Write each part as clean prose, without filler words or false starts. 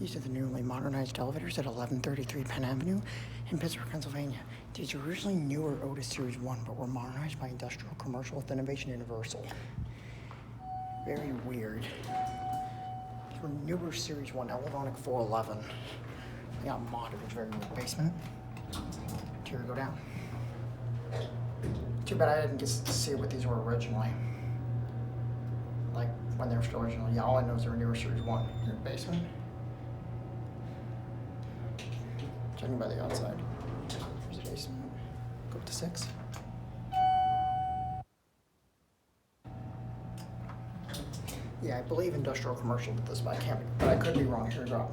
These are the newly modernized elevators at 1133 Penn Avenue in Pittsburgh, Pennsylvania. These are originally newer Otis Series 1, but were modernized by Industrial Commercial with Innovation Universal. Very weird. These were newer Series 1, Elavonic 411. They got modded, it's very weird. Basement. Here we go down. Too bad I didn't get to see what these were originally. Like when they were still original. Yeah, all I know is they were newer Series 1. Here in the basement. Checking by the outside. Here's the basement. Go up to 6. Yeah, I believe Industrial Commercial did this, but I could be wrong. Here we go.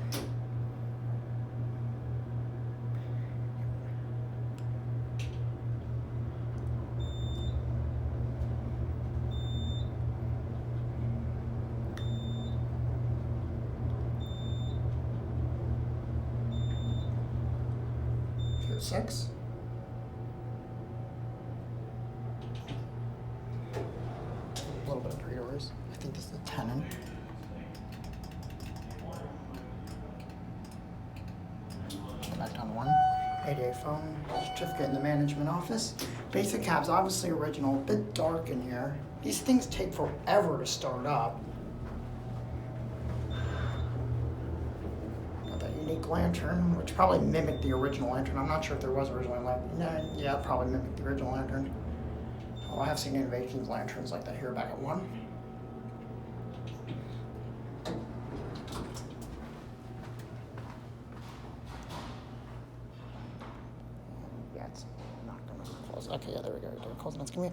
Here's 6. A little bit of 3 doors. I think this is the tenant. Go back down 1. 88 phone. Certificate in the management office. Basic cabs, obviously original. A bit dark in here. These things take forever to start up. Got that unique lantern, which probably mimicked the original lantern. I'm not sure if there was original lantern. No, yeah, it probably mimicked the original lantern. Oh, I have seen Innovation lanterns like that here back at 1. Yeah, it's not gonna close. Okay, yeah, there we go. Door closing. It's gonna